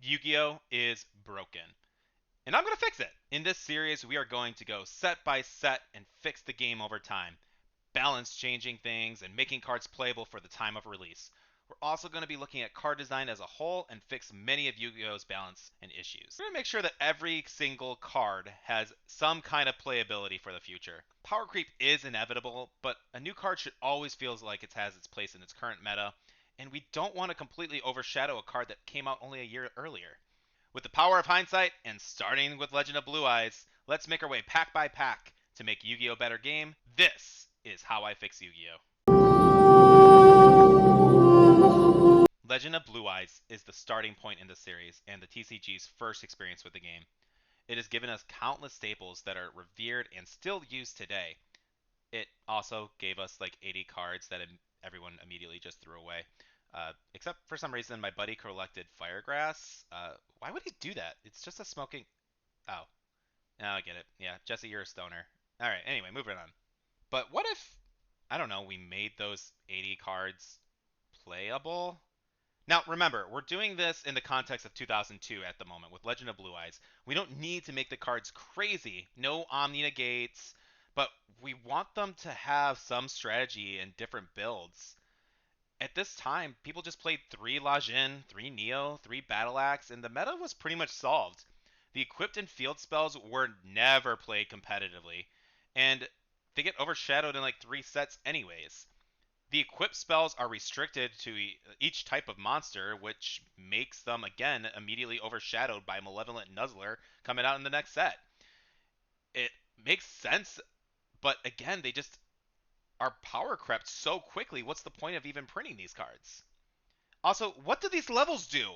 Yu-Gi-Oh is broken, and I'm going to fix it. In this series, we are going to go set by set and fix the game over time, balance changing things, and making cards playable for the time of release. We're also going to be looking at card design as a whole and fix many of Yu-Gi-Oh's balance and issues. We're going to make sure that every single card has some kind of playability for the future. Power creep is inevitable, but a new card should always feel like it has its place in its current meta, and we don't want to completely overshadow a card that came out only a year earlier. With the power of hindsight, and starting with Legend of Blue Eyes, let's make our way pack by pack to make Yu-Gi-Oh! A better game. This is how I fix Yu-Gi-Oh! Legend of Blue Eyes is the starting point in the series and the TCG's first experience with the game. It has given us countless staples that are revered and still used today. It also gave us like 80 cards that everyone immediately just threw away. Except for some reason, my buddy collected Firegrass. Why would he do that? It's just a smoking. Oh, now I get it. Yeah, Jesse, you're a stoner. All right. Anyway, moving on. But what if I don't know? We made those 80 cards playable. Now, remember, we're doing this in the context of 2002 at the moment with Legend of Blue Eyes. We don't need to make the cards crazy, no Omni negates, but we want them to have some strategy and different builds. At this time, people just played 3 Lajin, 3 Neo, 3 Battle Axe, and the meta was pretty much solved. The equipped and field spells were never played competitively, and they get overshadowed in like 3 sets anyways. The equipped spells are restricted to each type of monster, which makes them, again, immediately overshadowed by Malevolent Nuzzler coming out in the next set. It makes sense, but again, they just are power crept so quickly. What's the point of even printing these cards? Also, what do these levels do?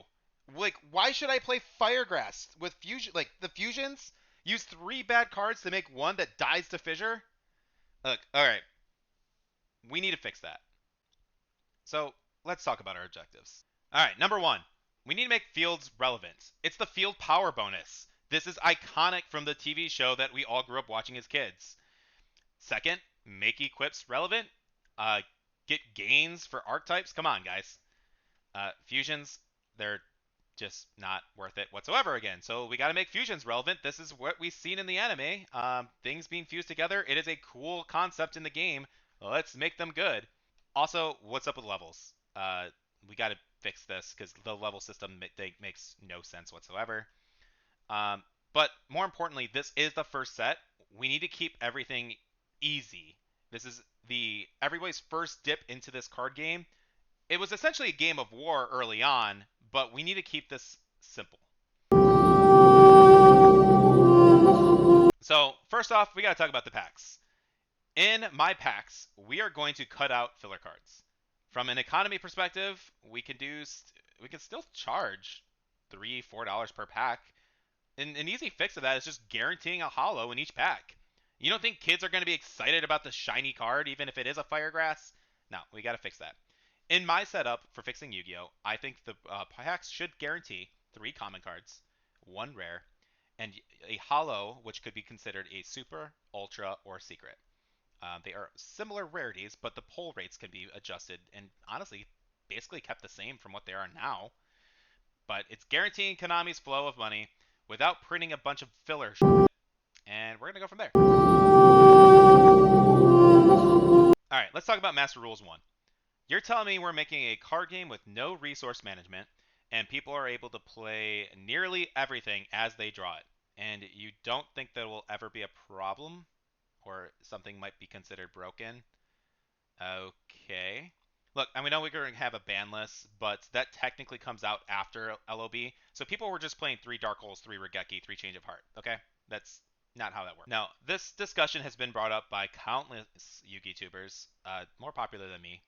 Like, why should I play Firegrass with fusion? Like, the fusions use 3 bad cards to make one that dies to fissure? Look, alright. We need to fix that. So, let's talk about our objectives. Alright, number 1. We need to make fields relevant. It's the field power bonus. This is iconic from the TV show that we all grew up watching as kids. Second, make equips relevant. Get gains for archetypes. Come on, guys. Fusions, they're just not worth it whatsoever again. So we got to make fusions relevant. This is what we've seen in the anime. Things being fused together. It is a cool concept in the game. Let's make them good. Also, what's up with levels? We got to fix this because the level system makes no sense whatsoever. But more importantly, this is the first set. We need to keep everything easy. This is everybody's first dip into this card game. It was essentially a game of war early on, but we need to keep this simple. So first off, we got to talk about the packs. In my packs, we are going to cut out filler cards. From an economy perspective, we can still charge $3-4 per pack. And an easy fix of that is just guaranteeing a holo in each pack. You don't think kids are going to be excited about the shiny card, even if it is a Firegrass? No, we got to fix that. In my setup for fixing Yu-Gi-Oh, I think the packs should guarantee 3 common cards, 1 rare, and a holo, which could be considered a super, ultra, or secret. They are similar rarities, but the pull rates can be adjusted and honestly basically kept the same from what they are now. But it's guaranteeing Konami's flow of money without printing a bunch of filler shit. And we're going to go from there. Alright, let's talk about Master Rules 1. You're telling me we're making a card game with no resource management, and people are able to play nearly everything as they draw it. And you don't think there will ever be a problem? Or something might be considered broken? Okay. Look, I know we're going to have a ban list, but that technically comes out after LOB. So people were just playing 3 Dark Holes, 3 Regeki, 3 Change of Heart. Okay? That's not how that works. Now, this discussion has been brought up by countless Yugi tubers, more popular than me.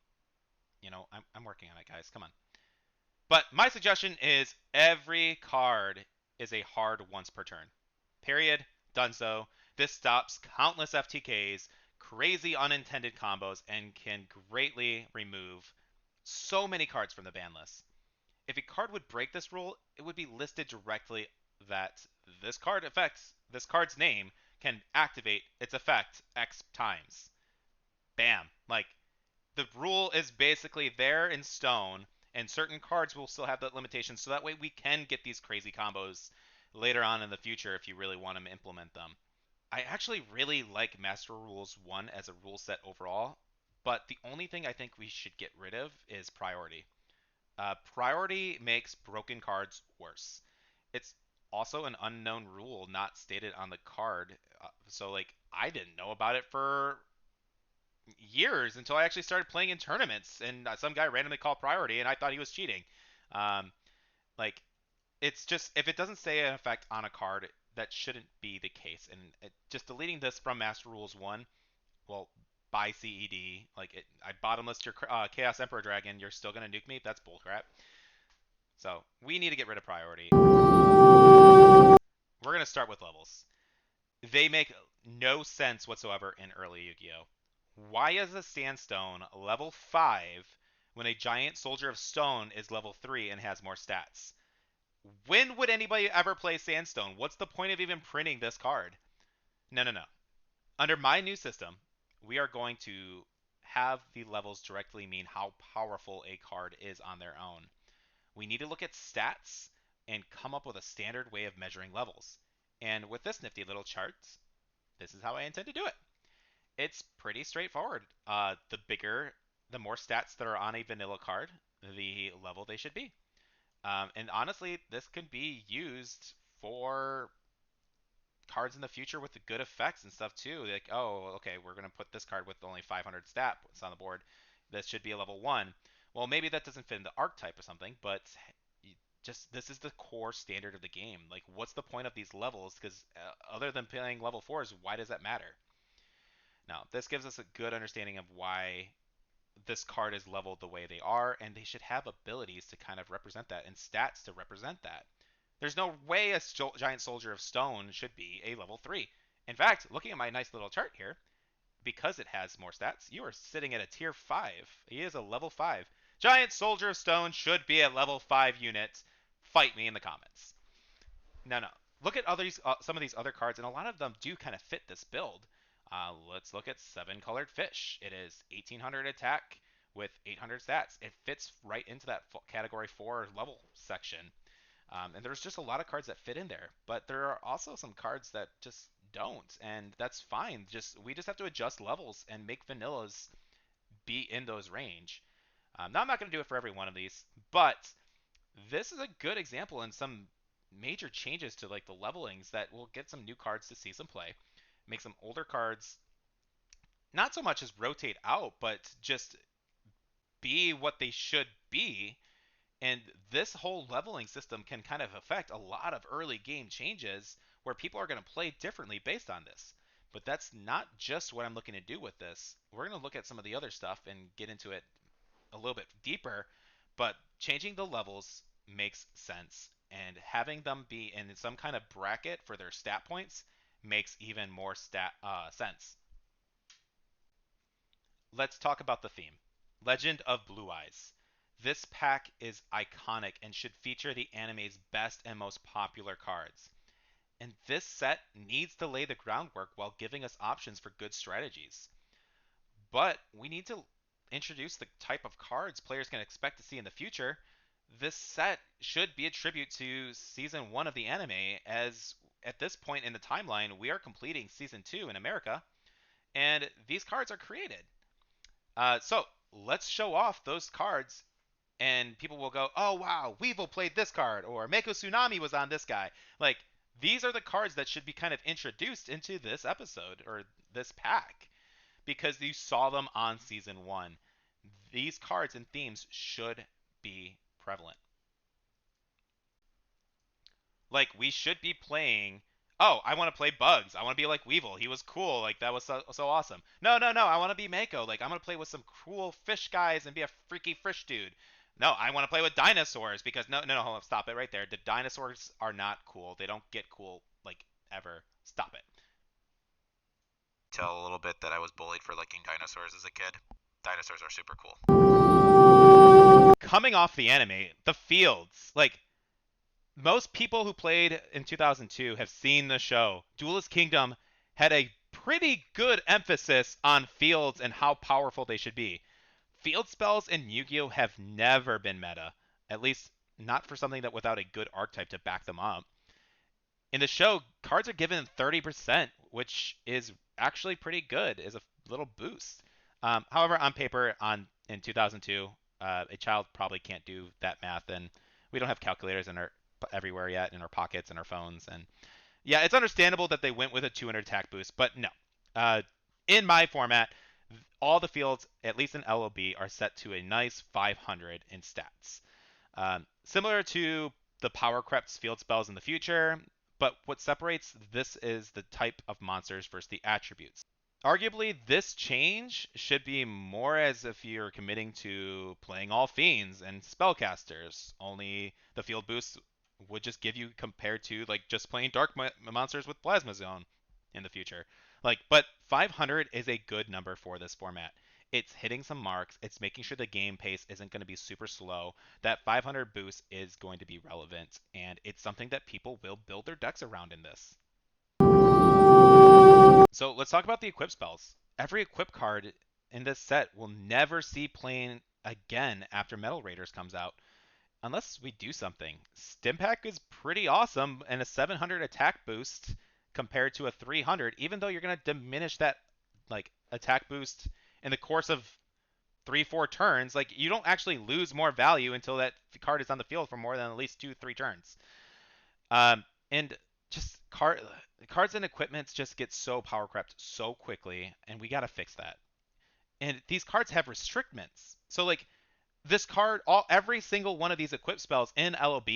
You know, I'm working on it, guys. Come on. But my suggestion is every card is a hard once per turn. Period. Done so. This stops countless FTKs, crazy unintended combos, and can greatly remove so many cards from the ban list. If a card would break this rule, it would be listed directly that this card's name can activate its effect X times. Bam. Like, the rule is basically there in stone, and certain cards will still have that limitation, so that way we can get these crazy combos later on in the future if you really want to implement them. I actually really like Master Rules 1 as a rule set overall, but the only thing I think we should get rid of is priority. Priority makes broken cards worse. It's also an unknown rule not stated on the card. So, like, I didn't know about it for years until I actually started playing in tournaments, and some guy randomly called priority, and I thought he was cheating. Um, like, it's just, if it doesn't say an effect on a card, that shouldn't be the case. And just deleting this from Master Rules 1, well, by CED, like, I bottomless your Chaos Emperor Dragon, you're still going to nuke me? That's bullcrap. So, we need to get rid of priority. We're going to start with levels. They make no sense whatsoever in early Yu-Gi-Oh! Why is a Sandstone level 5 when a Giant Soldier of Stone is level 3 and has more stats? When would anybody ever play Sandstone? What's the point of even printing this card? No, no, no. Under my new system, we are going to have the levels directly mean how powerful a card is on their own. We need to look at stats and come up with a standard way of measuring levels. And with this nifty little chart, this is how I intend to do it. It's pretty straightforward. The more stats that are on a vanilla card, the level they should be. And honestly, this could be used for cards in the future with the good effects and stuff too. Like, oh, okay, we're gonna put this card with only 500 stat points on the board. This should be a level 1. Well, maybe that doesn't fit in the archetype or something, but just this is the core standard of the game. Like, what's the point of these levels? Because other than playing level 4s, why does that matter? Now, this gives us a good understanding of why this card is leveled the way they are, and they should have abilities to kind of represent that and stats to represent that. There's no way a giant soldier of stone should be a level 3. In fact, looking at my nice little chart here, because it has more stats, you are sitting at a tier 5. He is a level 5. Giant soldier of stone should be a level 5 unit. Fight me in the comments. No, no. Look at some of these other cards, and a lot of them do kind of fit this build. Let's look at 7-colored fish. It is 1800 attack with 800 stats. It fits right into that category 4 level section. And there's just a lot of cards that fit in there, but there are also some cards that just don't, and that's fine. We just have to adjust levels and make vanillas be in those range. Now I'm not going to do it for every one of these, but this is a good example and some major changes to like the levelings that will get some new cards to see some play, make some older cards not so much as rotate out, but just be what they should be. And this whole leveling system can kind of affect a lot of early game changes where people are going to play differently based on this. But that's not just what I'm looking to do with this. We're going to look at some of the other stuff and get into it a little bit deeper. But changing the levels makes sense. And having them be in some kind of bracket for their stat points makes even more sense. Let's talk about the theme. Legend of Blue Eyes. This pack is iconic and should feature the anime's best and most popular cards. And this set needs to lay the groundwork while giving us options for good strategies. But we need to introduce the type of cards players can expect to see in the future. This set should be a tribute to Season 1 of the anime, as at this point in the timeline, we are completing Season 2 in America, and these cards are created. So let's show off those cards, and people will go, "Oh wow, Weevil played this card," or "Mako Tsunami was on this guy." Like, these are the cards that should be kind of introduced into this episode or this pack because you saw them on Season 1. These cards and themes should be prevalent. Like, we should be playing. Oh, I want to play Bugs. I want to be like Weevil. He was cool. Like, that was so awesome. No, no, no. I want to be Mako. Like, I'm going to play with some cool fish guys and be a freaky fish dude. No, I want to play with dinosaurs because no, no, no, hold on, stop it right there. The dinosaurs are not cool. They don't get cool, like, ever. Stop it. Tell a little bit that I was bullied for liking dinosaurs as a kid. Dinosaurs are super cool. Coming off the anime, the fields, like, most people who played in 2002 have seen the show. Duelist Kingdom had a pretty good emphasis on fields and how powerful they should be. Field spells in Yu-Gi-Oh have never been meta, at least not for something that without a good archetype to back them up. In the show, cards are given 30%, which is actually pretty good as a little boost. However, on paper, in 2002, a child probably can't do that math, and we don't have calculators in our everywhere yet in our pockets and our phones. And yeah, it's understandable that they went with a 200 attack boost, but no. Uh, in my format, all the fields, at least in LOB, are set to a nice 500 in stats. Similar to the Power Crept field spells in the future, but what separates this is the type of monsters versus the attributes. Arguably, this change should be more as if you're committing to playing all fiends and spellcasters. Only the field boosts would just give you compared to like just playing dark monsters with Plasma Zone in the future. Like, but 500 is a good number for this format. It's hitting some marks. It's making sure the game pace isn't going to be super slow. That 500 boost is going to be relevant, and it's something that people will build their decks around in this. So let's talk about the equip spells. Every equip card in this set will never see playing again after Metal Raiders comes out, unless we do something. Stimpack is pretty awesome and a 700 attack boost compared to a 300, even though you're going to diminish that like attack boost in the course of 3-4 turns. Like you don't actually lose more value until that card is on the field for more than at least 2-3 turns. And just cards and equipments just get so power crept so quickly, and we gotta fix that. And these cards have restrictments. So like this card, every single one of these equip spells in LOB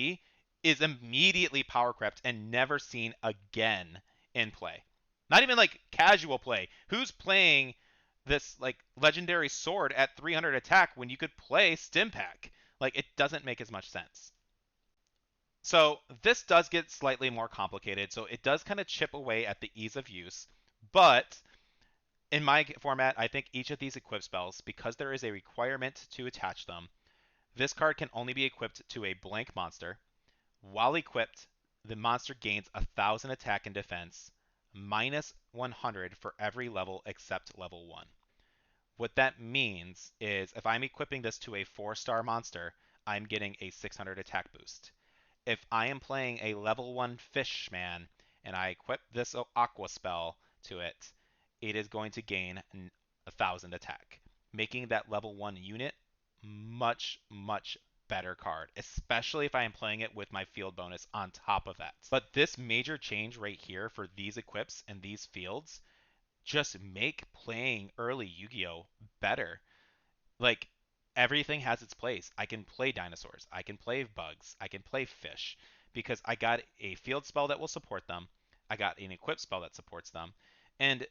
is immediately power crept and never seen again in play. Not even like casual play. Who's playing this like legendary sword at 300 attack when you could play Stimpack? Like it doesn't make as much sense. So this does get slightly more complicated. So it does kind of chip away at the ease of use. But in my format, I think each of these equip spells, because there is a requirement to attach them, this card can only be equipped to a blank monster. While equipped, the monster gains 1,000 attack and defense, minus 100 for every level except level 1. What that means is if I'm equipping this to a 4-star monster, I'm getting a 600 attack boost. If I am playing a level 1 Fishman and I equip this Aqua spell to it, it is going to gain 1,000 attack, making that level 1 unit much, much better card, especially if I am playing it with my field bonus on top of that. But this major change right here for these equips and these fields just make playing early Yu-Gi-Oh better. Like everything has its place. I can play dinosaurs, I can play bugs, I can play fish because I got a field spell that will support them. I got an equip spell that supports them. And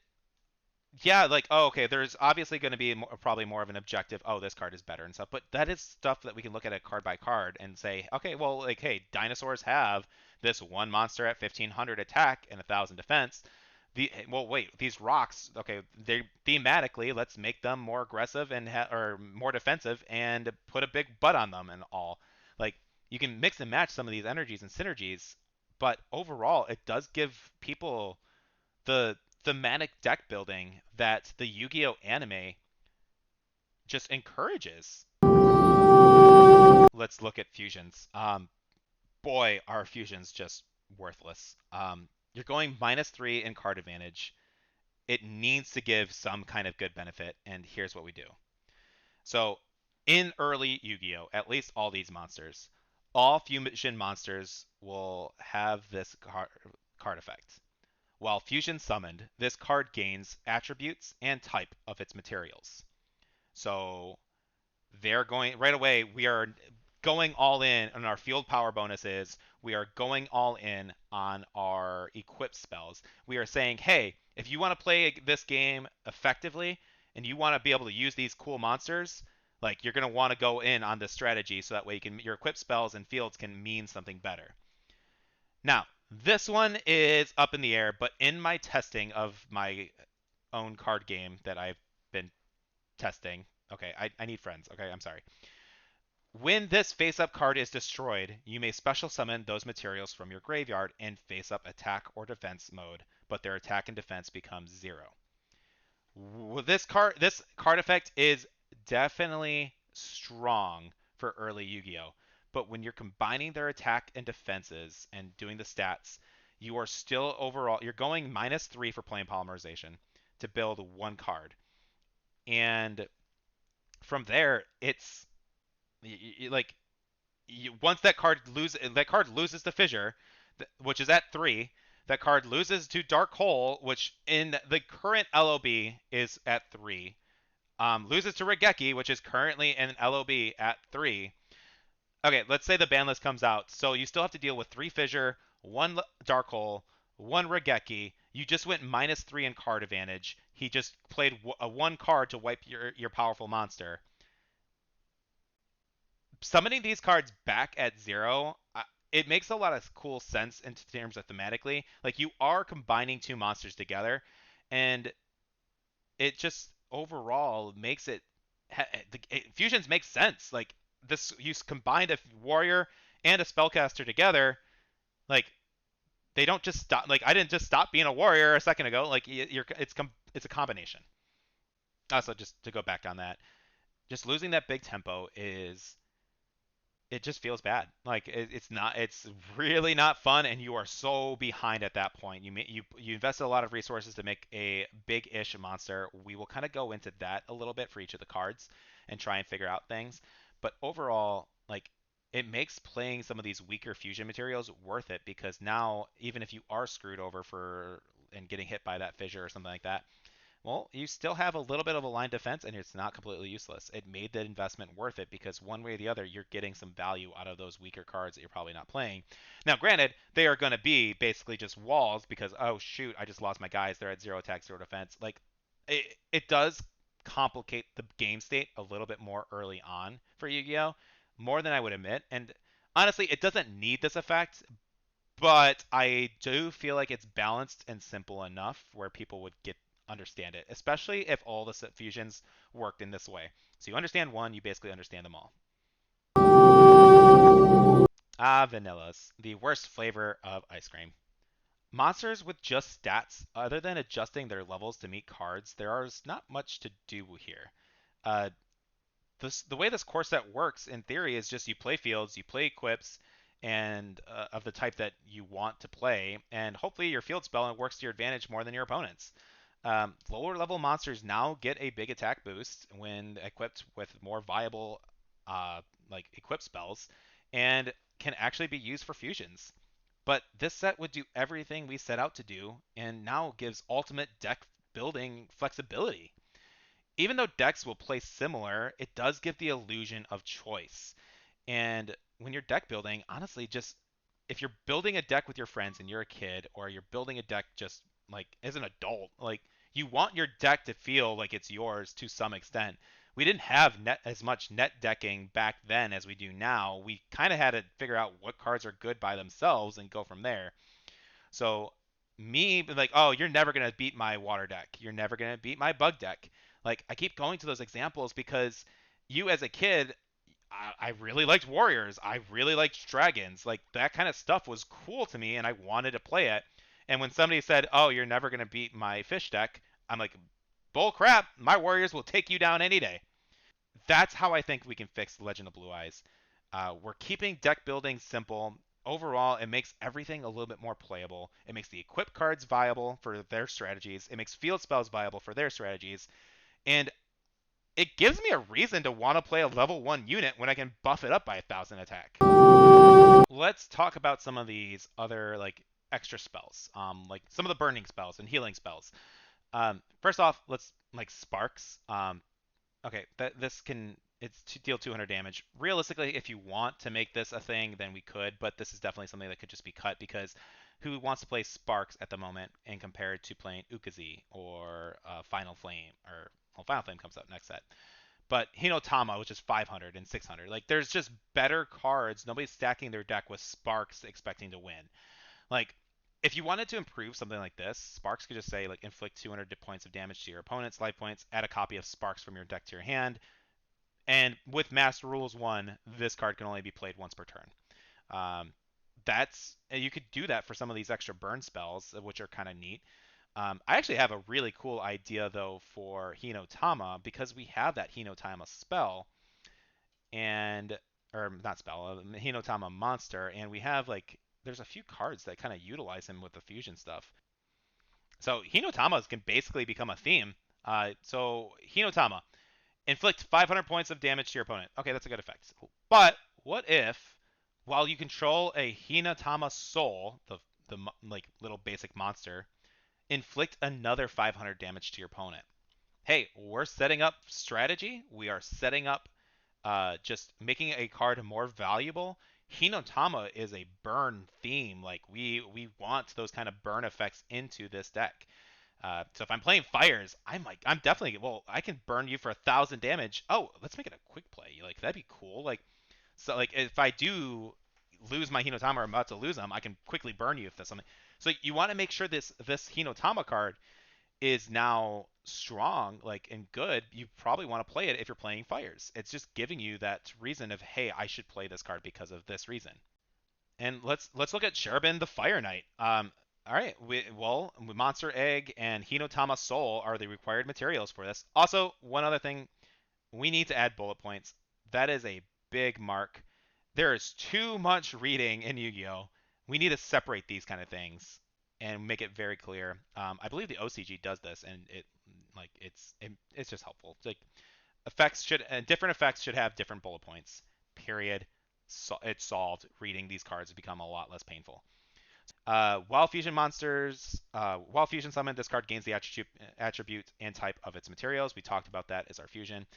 yeah, like, oh, okay, there's obviously going to be probably more of an objective, oh, this card is better and stuff, but that is stuff that we can look at card by card and say, okay, well, like, hey, dinosaurs have this one monster at 1,500 attack and 1,000 defense. Well, wait, these rocks, okay, they thematically, let's make them more aggressive and or more defensive and put a big butt on them and all. Like, you can mix and match some of these energies and synergies, but overall, it does give people the thematic deck building that the Yu-Gi-Oh anime just encourages. Let's look at fusions. Boy, are fusions just worthless. You're going -3 in card advantage. It needs to give some kind of good benefit, and here's what we do. So, in early Yu-Gi-Oh, at least all these monsters, all fusion monsters will have this card effect. While fusion summoned, this card gains attributes and type of its materials. So they're going right away. We are going all in on our field power bonuses. We are going all in on our equip spells. We are saying, hey, if you want to play this game effectively and you want to be able to use these cool monsters, like you're going to want to go in on this strategy so that way your equip spells and fields can mean something better. Now, this one is up in the air, but in my testing of my own card game that I've been testing, okay, I need friends, okay, I'm sorry. When this face-up card is destroyed, you may special summon those materials from your graveyard in face-up attack or defense mode, but their attack and defense becomes 0. This card effect is definitely strong for early Yu-Gi-Oh. But when you're combining their attack and defenses and doing the stats, you are still overall you're going -3 for plane polymerization to build one card. And from there, it's like once that card loses to Fissure, which is at 3. That card loses to Dark Hole, which in the current LOB is at 3. Loses to Regeki, which is currently in LOB at 3. Okay, let's say the ban list comes out. So you still have to deal with 3 Fissure, 1 Dark Hole, 1 Regeki. You just went -3 in card advantage. He just played a 1 card to wipe your powerful monster. Summoning these cards back at 0, it makes a lot of cool sense in terms of thematically. Like, you are combining 2 monsters together, and it just overall makes fusions make sense. Like, this, you combined a warrior and a spellcaster together. Like, they don't just stop. Like, I didn't just stop being a warrior a second ago. Like, it's a combination. Also, just to go back on that, just losing that big tempo is it just feels bad. Like, it's not, it's really not fun, and you are so behind at that point. You invested a lot of resources to make a big-ish monster. We will kind of go into that a little bit for each of the cards and try and figure out things. But overall, like, it makes playing some of these weaker fusion materials worth it, because now even if you are screwed over for and getting hit by that fissure or something like that, well, you still have a little bit of a line defense, and it's not completely useless. It made the investment worth it because one way or the other, you're getting some value out of those weaker cards that you're probably not playing. Now, granted, they are going to be basically just walls because, oh shoot, I just lost my guys. They're at 0 attack, 0 defense. Like, it does complicate the game state a little bit more early on for Yu-Gi-Oh! More than I would admit. And honestly, it doesn't need this effect, but I do feel like it's balanced and simple enough where people would get understand it, especially if all the set fusions worked in this way. So you understand one, you basically understand them all. Vanillas, the worst flavor of ice cream. Monsters with just stats, other than adjusting their levels to meet cards, there is not much to do here. Uh, the way this core set works in theory is just you play fields, you play equips, and of the type that you want to play, and hopefully your field spell works to your advantage more than your opponent's. Lower level monsters now get a big attack boost when equipped with more viable like equip spells, and can actually be used for fusions. But this set would do everything we set out to do, and now gives ultimate deck building flexibility. Even though decks will play similar, it does give the illusion of choice. And when you're deck building, honestly, just if you're building a deck with your friends and you're a kid, or you're building a deck just like as an adult, like, you want your deck to feel like it's yours to some extent. We didn't have as much net decking back then as we do now. We kind of had to figure out what cards are good by themselves and go from there. So me like, oh, you're never gonna beat my water deck. You're never gonna beat my bug deck. Like, I keep going to those examples because you as a kid, I really liked warriors. I really liked dragons. Like, that kind of stuff was cool to me, and I wanted to play it. And when somebody said, "Oh, you're never gonna beat my fish deck," I'm like, "Bull crap! My warriors will take you down any day." That's how I think we can fix Legend of Blue Eyes. We're keeping deck building simple. Overall, it makes everything a little bit more playable. It makes the equip cards viable for their strategies. It makes field spells viable for their strategies. And it gives me a reason to want to play a level 1 unit when I can buff it up by 1,000 attack. Let's talk about some of these other, like, extra spells, like some of the burning spells and healing spells. First off, let's, like, sparks. Okay, this can it's to deal 200 damage. Realistically, if you want to make this a thing, then we could, but this is definitely something that could just be cut because who wants to play Sparks at the moment and compared to playing Ukazi or Final Flame, or well, Final Flame comes out next set. But Hinotama, which is 500 and 600. Like, there's just better cards. Nobody's stacking their deck with Sparks expecting to win. Like, if you wanted to improve something like this, Sparks could just say, like, inflict 200 points of damage to your opponent's life points, add a copy of Sparks from your deck to your hand, and with Master Rules 1, this card can only be played once per turn. That's you could do that for some of these extra burn spells, which are kind of neat. I actually have a really cool idea though for Hinotama because we have that Hinotama spell and or not spell, Hinotama monster, and we have like there's a few cards that kind of utilize him with the fusion stuff. So Hinotamas can basically become a theme. So Hinotama, inflict 500 points of damage to your opponent. Okay, that's a good effect. But what if, while you control a Hinotama soul, the like little basic monster, inflict another 500 damage to your opponent? Hey, we're setting up strategy. We are setting up just making a card more valuable. Hinotama is a burn theme. Like we want those kind of burn effects into this deck. So if I'm playing fires, I'm definitely I can burn you for 1,000 damage. Oh, let's make it a quick play. Like that'd be cool. Like if I do lose my Hinotama or I'm about to lose them, I can quickly burn you if there's something. So you want to make sure this Hinotama card is now strong, like and good. You probably want to play it if you're playing fires. It's just giving you that reason of hey, I should play this card because of this reason. And let's look at Cherubin the Fire Knight. All right, Monster Egg and Hinotama Soul are the required materials for this. Also, one other thing, we need to add bullet points. That is a big mark. There is too much reading in Yu-Gi-Oh! We need to separate these kind of things and make it very clear. I believe the OCG does this, and it's just helpful. It's like different effects should have different bullet points. Period. So it's solved. Reading these cards become a lot less painful. While fusion monsters, while fusion summon, this card gains the attribute and type of its materials. We talked about that as our fusion.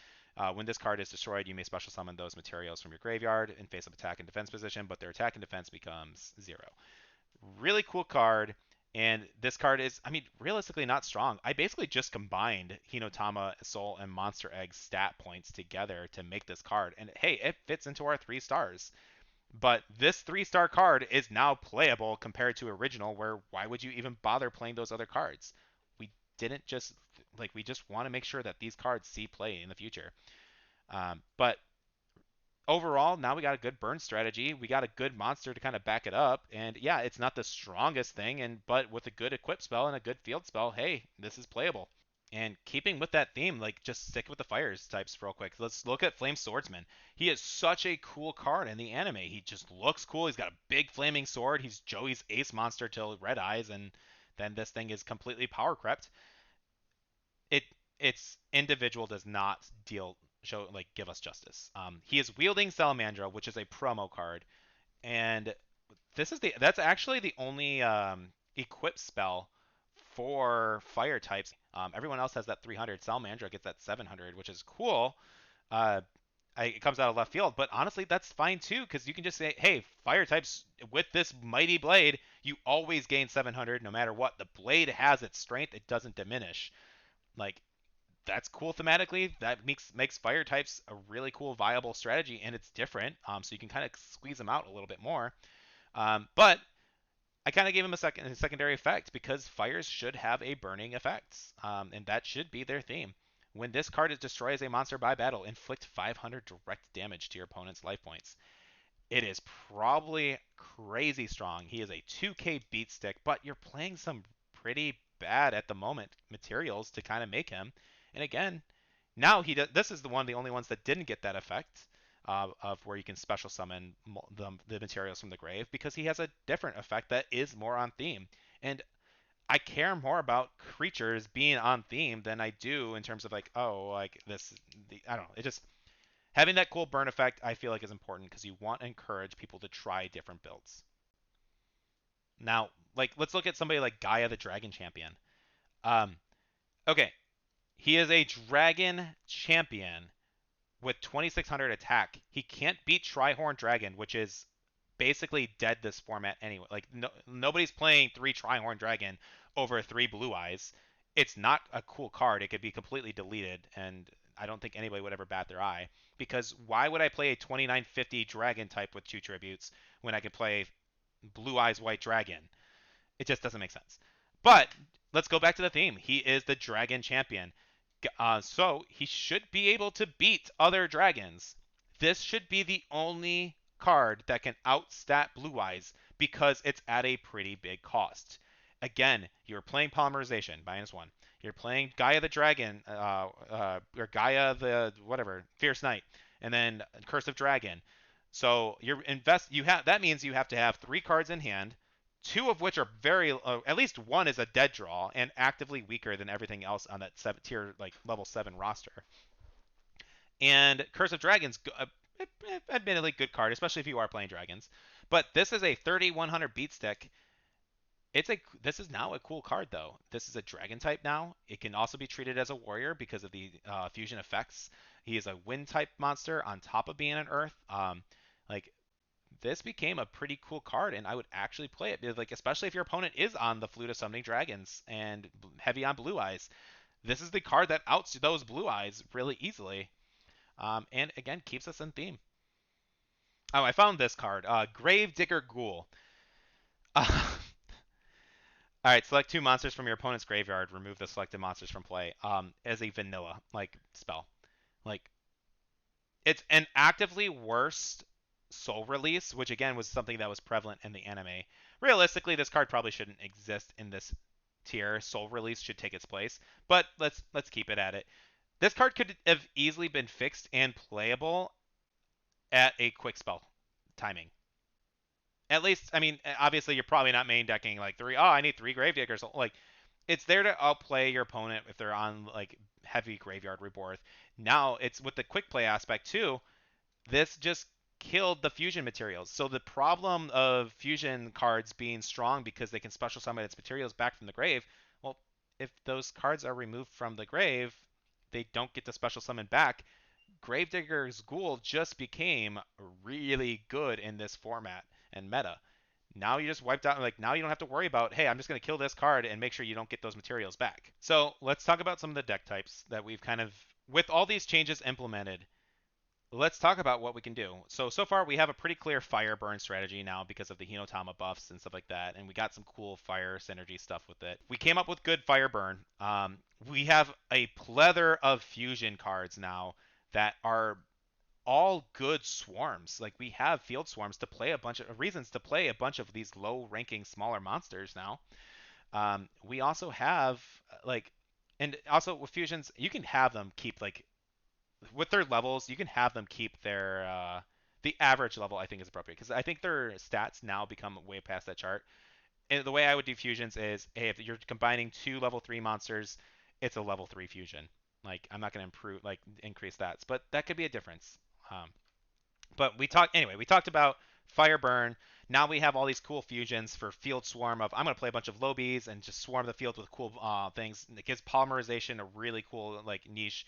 When this card is destroyed, you may special summon those materials from your graveyard in face of attack and defense position, but their attack and defense becomes 0. Really cool card. And this card is, I mean, realistically not strong. I basically just combined Hinotama, Soul, and Monster Egg stat points together to make this card. And hey, it fits into our 3 stars. But this 3-star card is now playable compared to original, where why would you even bother playing those other cards? We didn't just, we just want to make sure that these cards see play in the future. But overall, now we got a good burn strategy. We got a good monster to kind of back it up. And yeah, it's not the strongest thing, but with a good equip spell and a good field spell, hey, this is playable. And keeping with that theme, like just stick with the fires types real quick. Let's look at Flame Swordsman. He is such a cool card in the anime. He just looks cool. He's got a big flaming sword. He's Joey's ace monster till Red Eyes, and then this thing is completely power crept. Its individual does not give us justice. He is wielding Salamandra, which is a promo card, and that's actually the only equip spell for fire types. Everyone else has that 300. Salamandra gets that 700, which is cool. Uh, it comes out of left field, but honestly, that's fine too, because you can just say, hey, fire types with this mighty blade, you always gain 700 no matter what. The blade has its strength; it doesn't diminish. Like that's cool thematically. That makes fire types a really cool, viable strategy, and it's different. So you can kind of squeeze them out a little bit more. But I kind of gave him a secondary effect because fires should have a burning effect, and that should be their theme. When this card is destroys a monster by battle, inflict 500 direct damage to your opponent's life points. It is probably crazy strong. He is a 2K beat stick, but you're playing some pretty bad at the moment materials to kind of make him. And again, now he does. This is the only ones that didn't get that effect of where you can special summon the materials from the grave because he has a different effect that is more on theme. And I care more about creatures being on theme than I do in terms of I don't know. It just having that cool burn effect I feel like is important because you want to encourage people to try different builds. Now, like let's look at somebody like Gaia the Dragon Champion. Um, okay, he is a dragon champion with 2600 attack. He can't beat Trihorn Dragon, which is basically dead this format anyway. Like nobody's playing 3 Trihorn Dragon over 3 Blue Eyes. It's not a cool card. It could be completely deleted, and I don't think anybody would ever bat their eye. Because why would I play a 2950 Dragon type with 2 tributes when I could play Blue Eyes White Dragon? It just doesn't make sense. But let's go back to the theme. He is the Dragon Champion. So he should be able to beat other dragons. This should be the only card that can outstat Blue Eyes because it's at a pretty big cost. Again, you're playing polymerization, -1. You're playing Gaia the Dragon, or Gaia the whatever, Fierce Knight, and then Curse of Dragon. So you have that means you have to have 3 cards in hand, 2 of which are very at least one is a dead draw and actively weaker than everything else on that tier like level 7 roster. And Curse of Dragons, admittedly good card, especially if you are playing dragons. But this is a 3100 beat stick. This is now a cool card though. This is a dragon type now. It can also be treated as a warrior because of the fusion effects. He is a wind type monster on top of being an earth. Like this became a pretty cool card, and I would actually play it. Like especially if your opponent is on the Flute of Summoning Dragons and heavy on Blue Eyes. This is the card that outs those Blue Eyes really easily. And again, keeps us in theme. Oh, I found this card. Grave Digger Ghoul. All right, select 2 monsters from your opponent's graveyard. Remove the selected monsters from play. As a vanilla like spell, like it's an actively worse soul release, which again was something that was prevalent in the anime. Realistically, this card probably shouldn't exist in this tier. Soul release should take its place, but let's keep it at it. This card could have easily been fixed and playable at a quick spell timing. At least, I mean, obviously you're probably not main decking like 3. Oh, I need 3 Gravediggers. Like, it's there to outplay your opponent if they're on like heavy Graveyard Reborn. Now it's with the quick play aspect too. This just killed the fusion materials. So the problem of fusion cards being strong because they can special summon its materials back from the grave. Well, if those cards are removed from the grave, they don't get the special summon back. Gravedigger's Ghoul just became really good in this format and meta. Now you just wiped out, like, now you don't have to worry about, hey, I'm just going to kill this card and make sure you don't get those materials back. So let's talk about some of the deck types that we've kind of, with all these changes implemented, let's talk about what we can do. So far we have a pretty clear fire burn strategy now because of the Hinotama buffs and stuff like that, and we got some cool fire synergy stuff with it. We came up with good fire burn. We have a plethora of fusion cards now that are all good swarms. Like we have field swarms to play a bunch of reasons to play a bunch of these low ranking smaller monsters now. We also have like, and also with fusions, you can have them keep like with their levels, you can have them keep their the average level. I think is appropriate because I think their stats now become way past that chart. And the way I would do fusions is, hey, if you're combining 2 level 3 monsters, it's a level 3 fusion. Like I'm not going to improve like increase stats, but that could be a difference. Um, but we talked about fire burn. Now we have all these cool fusions for field swarm of I'm going to play a bunch of lobies and just swarm the field with cool things. It gives polymerization a really cool like niche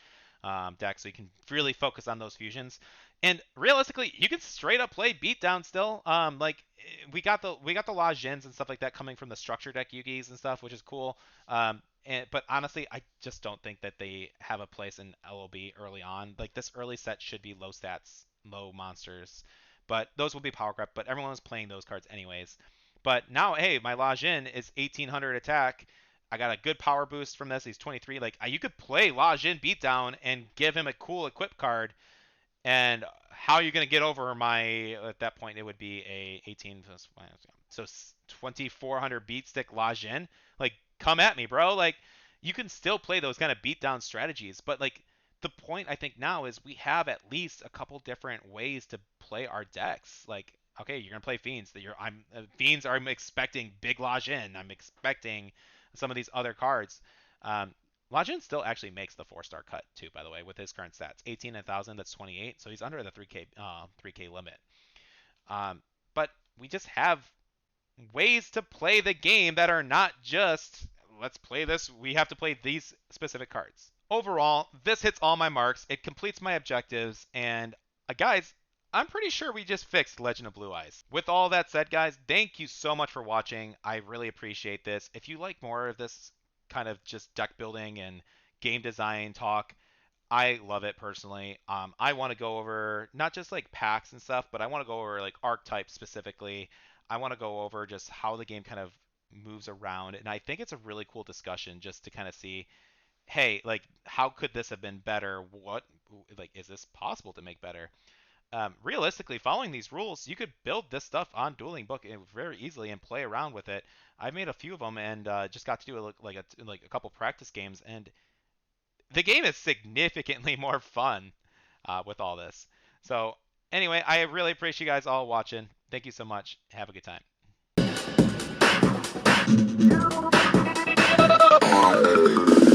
deck, so you can really focus on those fusions. And realistically, you can straight up play beatdown still. We got the La Jins and stuff like that coming from the structure deck Yugis and stuff, which is cool. But honestly, I just don't think that they have a place in LOB early on. Like this early set should be low stats, low monsters, but those will be power creep. But everyone was playing those cards anyways. But now, hey, my La Jin is 1800 attack. I got a good power boost from this. He's 23. Like you could play La Jin beatdown and give him a cool equip card. And how are you going to get over my? At that point, it would be a 18 so 2400 beat stick La Jin. Like come at me, bro. Like you can still play those kind of beatdown strategies, but like the point I think now is we have at least a couple different ways to play our decks. Like okay, you're gonna play fiends. That you're I'm fiends. I'm expecting big La Jin. I'm expecting some of these other cards. Lajin still actually makes the 4-star cut too, by the way, with his current stats. 18 and 1000, that's 28, so he's under the 3K limit. But we just have ways to play the game that are not just let's play this. We have to play these specific cards. Overall, this hits all my marks. It completes my objectives, and guys, I'm pretty sure we just fixed Legend of Blue Eyes. With all that said, guys, thank you so much for watching. I really appreciate this. If you like more of this kind of just deck building and game design talk, I love it personally. I want to go over not just like packs and stuff, but I want to go over like archetypes specifically. I want to go over just how the game kind of moves around, and I think it's a really cool discussion just to kind of see, hey, like how could this have been better? What like is this possible to make better? realistically, following these rules, you could build this stuff on Dueling Book very easily and play around with it. I've made a few of them and just got to do like a couple practice games, and the game is significantly more fun with all this. So anyway, I really appreciate you guys all watching. Thank you so much. Have a good time.